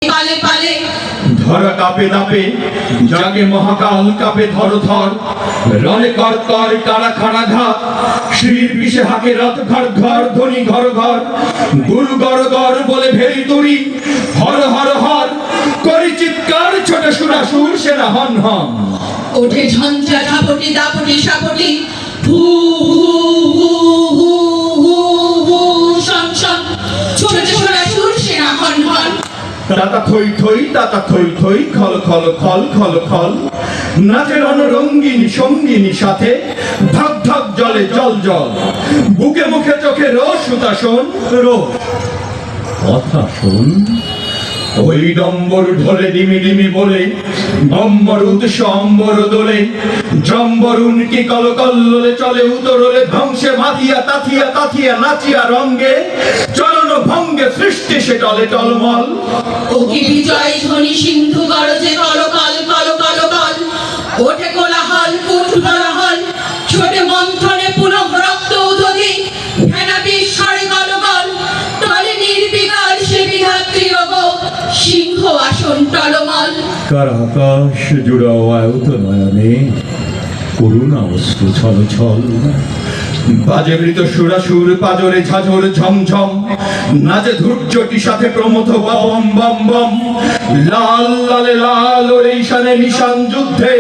পালে পালে ধরা কাপে দাপে জাগে মহাকাল কাপে ধর ধর রণে কর কর কারা খাড়া ঘাত শির পিছে হাকে রথ ঘর ঘর ধ্বনি ঘর ঘর গুরু গর গর বলে ভেরি তুরি হর হর হর করি চিৎকার ছোট সুরাসুর সেনা হন হন ওঠে ঝঞ্ঝা ঝাপটি দাপটি সাপটি হু হু হু হু হু শন শন ছোট সুরাসুর সেনা হন হন তাতা থই থই তাতা থই থই খল খল খল খল খল নাচের রঙ্গিনী সঙ্গিনী সাথে ধক ধক জলে জল জল বুকে মুখে চোখে রোজ সুতাসন রোজ কথা শোন ওই ডম্বর ঢোলে ডিমি ডিমি বলে বম্বর উৎস অম্বর দোলে জম্বরুন কি কল কল্লোলে চলে উতরলে ধ্বংসে মাতিয়া তাথিয়া তাথিয়া নাচিয়া রঙ্গে চলন ভঙ্গে সৃষ্টি সে টলে টলমল ও কি বিজয় ধ্বনি সিন্ধু গরজে কলকাল কল কল কল ওঠে কোলাহল কুট কোলাহল ছোটে মন্থনে পুনঃ রক্ত উদতি ফেনা বিস্মরে গল গল টলে নির্বিকার সে বিধাত্রী ওগো সিংহ আসন টলমল কার আকাশ জুড়াও আয়ত নয়নে করুণা অশ্রু ছল ছল বাজে মৃত সুরাসুর পাজরে ঝাঝর ঝমঝম নাচে ধূর্যটি সাথে প্রমথ বম বম বম লাল লালে লাল ওরে ঈশানে নিশান যুদ্ধে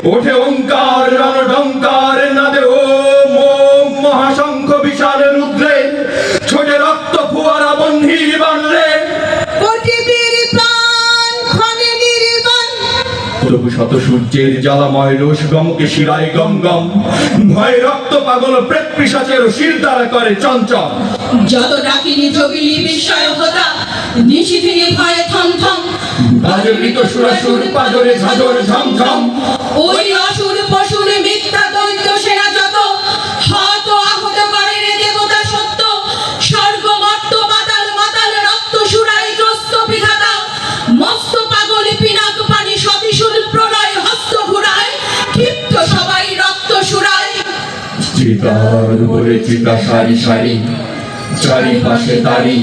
ওঠে ওঙ্কার রণডঙ্কার নাদে ওম ওম মহাশঙ্খ বিশাল রুদ্রে ছোটে রক্ত ফুয়ারা বন্ধীর বানরে তবু শত সূর্যের জ্বালাময় রোষ গমকে শিরায় গম গম ভয় রক্ত পাগল প্রেত পিশাচের শির দ্বারা করে চঞ্চল যত ডাকিনি যোগিনী বিস্ময় হতা নিশিথিনী ভয়ে থম থম বাজে মৃত সুরাসুর পাজরে ঝাঁঝর ঝমঝম ওই অসুর পশুর মিথ্যা দৈত্য সেনা যত হত আহত করে রে দেবতা সত্য স্বর্গ মর্ত মাতাল মাতাল রক্ত সুরাই গ্রস্ত বিধাতা মস্ত পাগল পিনাক পানি সতিশুল প্রলয় হস্ত ঘুরায় ক্ষিপ্ত সবাই রক্ত সুরায় চিতার উপরে চিতা সারি সারি চারিপাশে তারি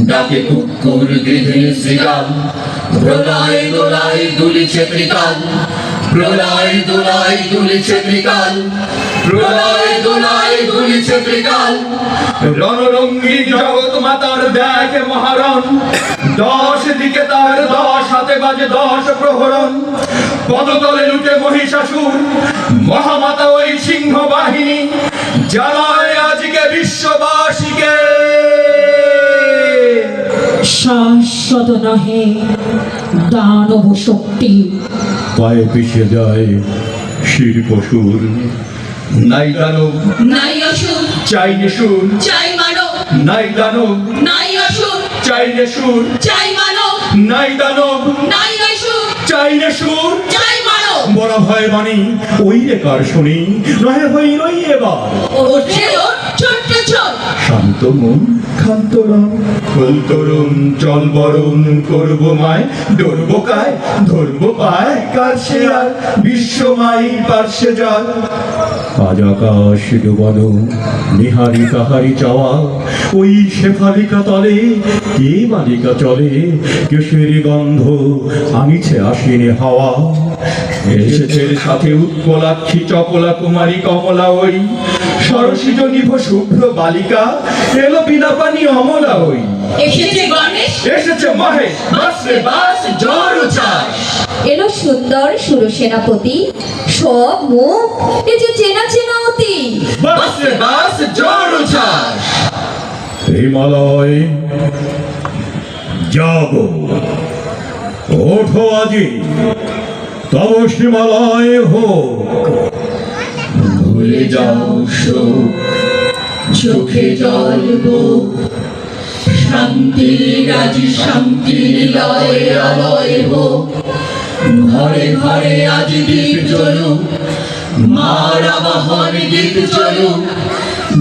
ডাকে কুকুর গৃহিণী শ্রীগাল প্রলয় দোলায় দুলিছে ত্রিকাল প্রলয় দোলায় দুলিছে ত্রিকাল প্রলয় দোলায় দুলিছে ত্রিকাল রণরঙ্গী জগৎ মাতার দেখে মহারণ 10 দিকে তার 10 হাতে বাজে 10 প্রহরণ পদতলে লুটে মহিষাসুর মহামাতা ওই সিংহ বাহিনী জ্বালায় আজকে বিশ্ববাসীকে শাশ্বত নহে দানব শক্তি পায়ে পিছিয়ে যায় শির পশুর নাই দানব নাই অসুর চাই নিশুর চাই মানব নাই দানব নাই অসুর চাই নিশুর চাই মানব নাই দানব নাই অসুর চাই নিশুর চাই মানব বড় ভয় বাণী ওই একার শুনি নহে হই রই এবার ওঠে ওঠ ছোট্ট ছোট শান্ত মন ক্ষান্ত রং ফুল তরুণ চল বরণ করবো মায় ডরবো কায় ধরবো পায় কার সে আর বিশ্বমাই পার্শ্বে যার আজ আকাশ ডুবানো নিহারি তাহারি চাওয়া ওই শেফালিকা তলে কে বালিকা চলে কেশরি গন্ধ আনিছে আসেনি হাওয়া এসেছে সাথে উৎপলাক্ষী চপলা কুমারী কমলা ওই সরসিজ নিভ শুভ্র বালিকা এলো বিনা পানি অমলা ওই এসেছে গণেশ এসেছে মহেশ বাস রে বাস জোর উচ্ছ্বাস এলো সুন্দর সুরসেনাপতি সব মুখ এ যে চেনা চেনা অতি বাস রে বাস জোর উচ্ছ্বাস হিমালয় জাগো ওঠো আজি তব হিমালয় হোক ভুলে যাও শোক চোখে জল বুক শান্তি রাজি শান্তি লয় আলয় হোক ঘরে ঘরে আজ দীপ জ্বলুক মার আবাহন গীত চলুক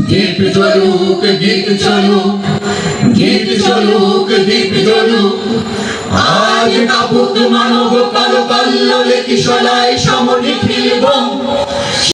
দীপ জ্বলুক গীত চলুক গীত চলুক দীপ জ্বলুক আজ কাপুক মানব কালো কল্লোলে কিশলায় সমনিখিল বম